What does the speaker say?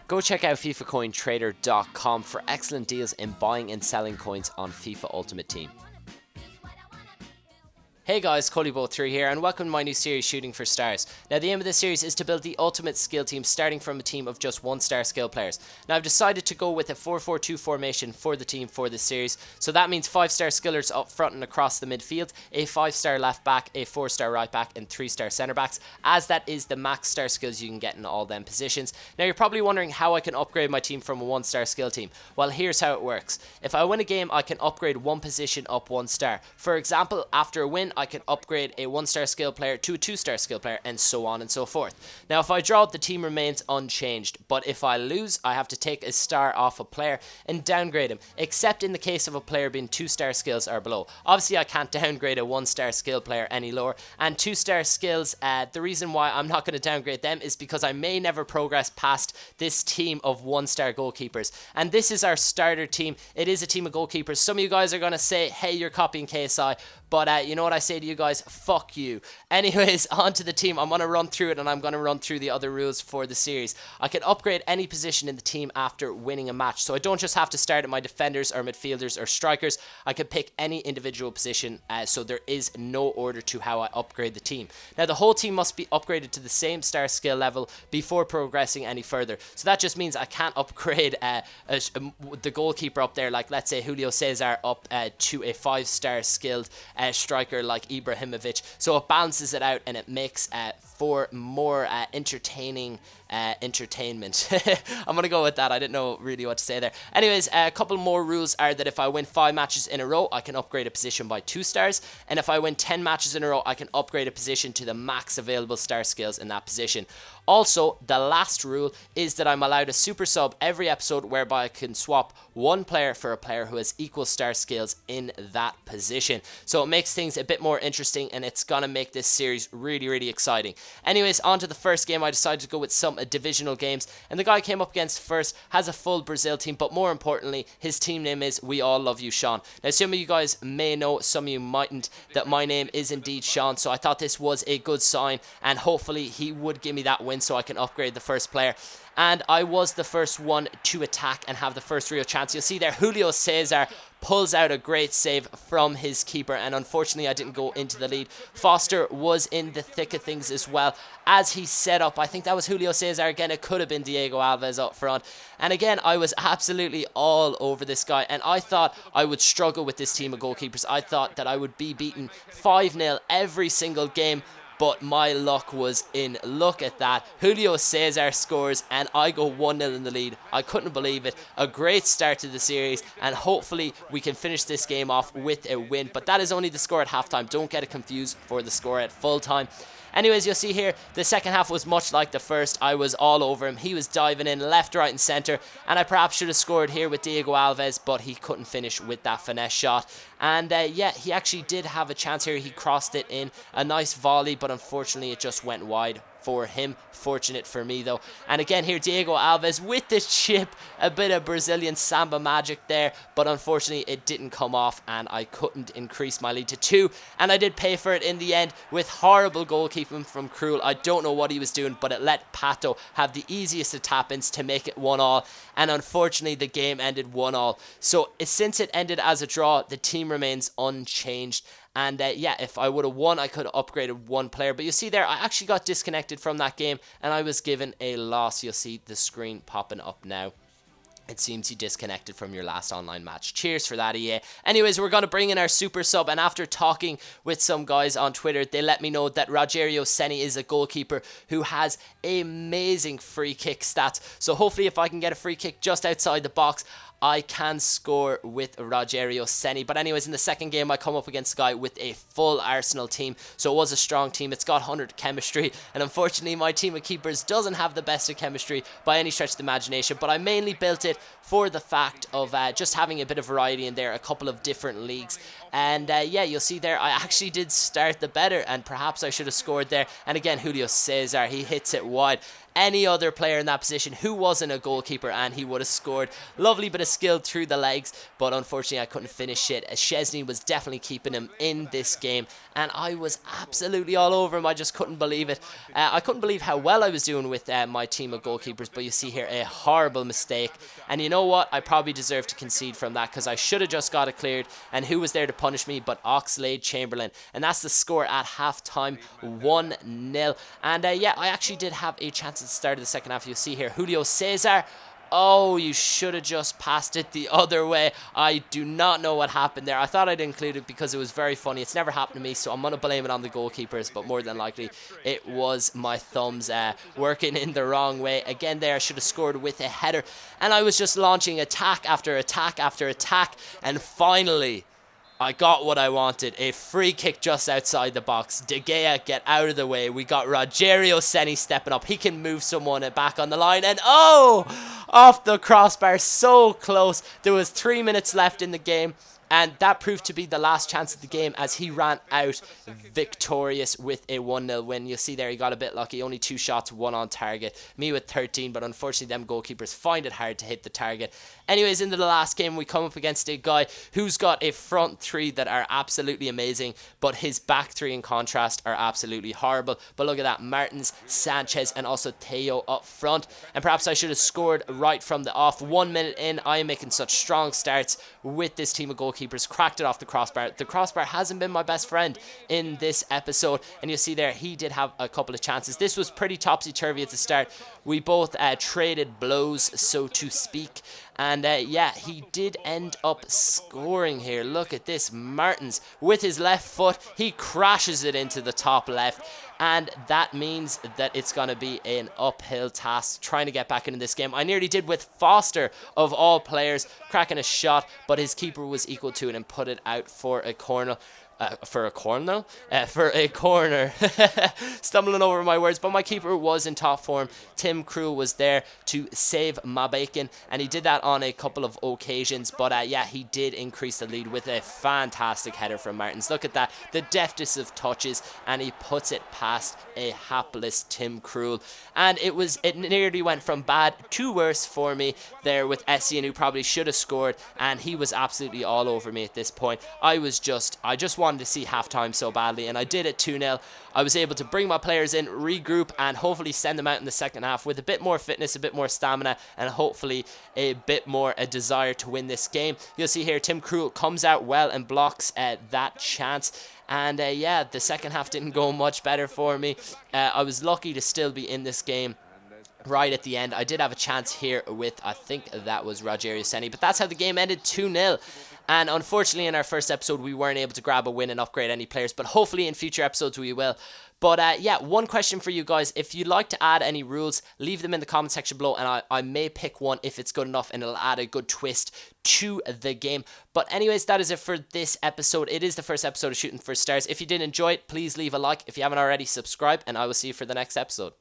Go check out FIFACoinTrader.com for excellent deals in buying and selling coins on FIFA Ultimate Team. Hey guys, Cullybo3 here and welcome to my new series Shooting for Stars. Now the aim of this series is to build the ultimate skill team starting from a team of just 1-star skill players. Now I've decided to go with a 4-4-2 formation for the team for this series. So that means 5-star skillers up front and across the midfield, a 5-star left back, a 4-star right back and 3-star centre backs, as that is the max star skills you can get in all them positions. Now you're probably wondering how I can upgrade my team from a 1-star skill team. Well, here's how it works. If I win a game, I can upgrade one position up 1 star. For example, after a win, I can upgrade a 1-star skill player to a 2-star skill player and so on and so forth. Now if I draw, the team remains unchanged, but if I lose, I have to take a star off a player and downgrade him, except in the case of a player being 2-star skills or below. Obviously I can't downgrade a 1-star skill player any lower, and 2-star skills, the reason why I'm not going to downgrade them is because I may never progress past this team of 1-star goalkeepers, and this is our starter team. It is a team of goalkeepers. Some of you guys are going to say, hey, you're copying KSI, but you know what I say to you guys? Fuck you. Anyways, on to the team. I'm going to run through it and I'm going to run through the other rules for the series. I can upgrade any position in the team after winning a match. So I don't just have to start at my defenders or midfielders or strikers. I can pick any individual position. So there is no order to how I upgrade the team. Now the whole team must be upgraded to the same star skill level before progressing any further. So that just means I can't upgrade the goalkeeper up there, like let's say Julio Cesar up to a 5-star skilled striker like Ibrahimovic. So it balances it out and it makes for more entertaining entertainment. I'm going to go with that. I didn't know really what to say there. Anyways, a couple more rules are that if I win 5 matches in a row, I can upgrade a position by 2 stars. And if I win 10 matches in a row, I can upgrade a position to the max available star skills in that position. Also, the last rule is that I'm allowed a super sub every episode whereby I can swap one player for a player who has equal star skills in that position. So it makes things a bit more interesting and it's going to make this series really, really exciting. Anyways, on to the first game. I decided to go with some divisional games, and the guy I came up against first has a full Brazil team, but more importantly, his team name is We All Love You Sean. Now some of you guys may know, some of you mightn't, that my name is indeed Sean, so I thought this was a good sign and hopefully he would give me that win so I can upgrade the first player. And I was the first one to attack and have the first real chance. You'll see there Julio Cesar pulls out a great save from his keeper, and unfortunately I didn't go into the lead. Foster was in the thick of things as well as he set up. I think that was Julio Cesar again. It could have been Diego Alves up front, and again I was absolutely all over this guy, and I thought I would struggle with this team of goalkeepers. I thought that I would be beaten 5-0 every single game, but my luck was in. Look at that. Julio Cesar scores and I go 1-0 in the lead. I couldn't believe it. A great start to the series, and hopefully we can finish this game off with a win. But that is only the score at halftime. Don't get it confused for the score at full time. Anyways, you'll see here, the second half was much like the first. I was all over him. He was diving in left, right and centre. And I perhaps should have scored here with Diego Alves, but he couldn't finish with that finesse shot. And yeah, he actually did have a chance here. He crossed it in. A nice volley, but unfortunately it just went wide for him. Fortunate for me though. And again here, Diego Alves with the chip. A bit of Brazilian samba magic there, but unfortunately it didn't come off and I couldn't increase my lead to 2. And I did pay for it in the end with horrible goalkeeping from Krul. I don't know what he was doing, but it let Pato have the easiest of tap-ins to make it 1-1. And unfortunately the game ended 1-1. So since it ended as a draw, the team remains unchanged. And yeah, if I would have won, I could have upgraded one player. But you see there, I actually got disconnected from that game and I was given a loss. You'll see the screen popping up now. It seems you disconnected from your last online match. Cheers for that, EA. Anyways, we're going to bring in our super sub, and after talking with some guys on Twitter, they let me know that Rogério Ceni is a goalkeeper who has amazing free kick stats. So hopefully if I can get a free kick just outside the box, I can score with Rogério Ceni. But anyways, in the second game, I come up against a guy with a full Arsenal team. So it was a strong team. It's got 100 chemistry. And unfortunately, my team of keepers doesn't have the best of chemistry by any stretch of the imagination. But I mainly built it for the fact of just having a bit of variety in there, a couple of different leagues. And yeah, you'll see there, I actually did start the better. And perhaps I should have scored there. And again, Julio Cesar, he hits it wide. any other player in that position who wasn't a goalkeeper, and he would have scored. Lovely bit of skill through the legs, but unfortunately I couldn't finish it. Szczesny was definitely keeping him in this game, and I was absolutely all over him. I just couldn't believe it. I couldn't believe how well I was doing with my team of goalkeepers, but you see here a horrible mistake, and you know what, I probably deserve to concede from that, because I should have just got it cleared, and who was there to punish me but Oxlade-Chamberlain. And that's the score at half-time, 1-0. And yeah, I actually did have a chance at the start of the second half. You'll see here, Julio Cesar. Oh, you should have just passed it the other way. I do not know what happened there. I thought I'd include it because it was very funny. It's never happened to me, so I'm going to blame it on the goalkeepers, but more than likely it was my thumbs working in the wrong way. Again there, I should have scored with a header, and I was just launching attack after attack after attack, and finally I got what I wanted. A free kick just outside the box. De Gea, get out of the way. We got Rogerio Ceni stepping up. He can move someone back on the line. And oh, off the crossbar. So close. There was 3 minutes left in the game. And that proved to be the last chance of the game, as he ran out victorious with a 1-0 win. You'll see there he got a bit lucky. Only 2 shots, 1 on target. Me with 13, but unfortunately them goalkeepers find it hard to hit the target. Anyways, into the last game, we come up against a guy who's got a front 3 that are absolutely amazing, but his back 3 in contrast are absolutely horrible. But look at that, Martins, Sanchez, and also Theo up front. And perhaps I should have scored right from the off. 1 minute in, I am making such strong starts with this team of goalkeepers. Cracked it off the crossbar. The crossbar hasn't been my best friend in this episode, and you'll see there he did have a couple of chances. This was pretty topsy-turvy at the start. We both traded blows, so to speak, and yeah, he did end up scoring here. Look at this, Martins with his left foot, he crashes it into the top left, and that means that it's going to be an uphill task trying to get back into this game. I nearly did with Foster, of all players, cracking a shot, but his keeper was equal to it and put it out for a corner. For a corner. Stumbling over my words, but my keeper was in top form. Tim Krul was there to save my bacon, and he did that on a couple of occasions, but yeah, he did increase the lead with a fantastic header from Martins. Look at that, the deftest of touches, and he puts it past a hapless Tim Krul, and it nearly went from bad to worse for me there with Essien, who probably should have scored, and he was absolutely all over me at this point. I just wanted to see halftime so badly, and I did it 2-0. I was able to bring my players in, regroup, and hopefully send them out in the second half with a bit more fitness, a bit more stamina, and hopefully a bit more a desire to win this game. You'll see here Tim Krul comes out well and blocks that chance. And yeah, the second half didn't go much better for me. I was lucky to still be in this game right at the end. I did have a chance here with, I think that was Rogerio Ceni, but that's how the game ended, 2-0. And unfortunately in our first episode we weren't able to grab a win and upgrade any players, but hopefully in future episodes we will. But yeah, one question for you guys. If you'd like to add any rules, leave them in the comment section below, and I may pick one if it's good enough and it'll add a good twist to the game. But anyways, that is it for this episode. It is the first episode of Shooting for Stars. If you did enjoy it, please leave a like. If you haven't already, subscribe, and I will see you for the next episode.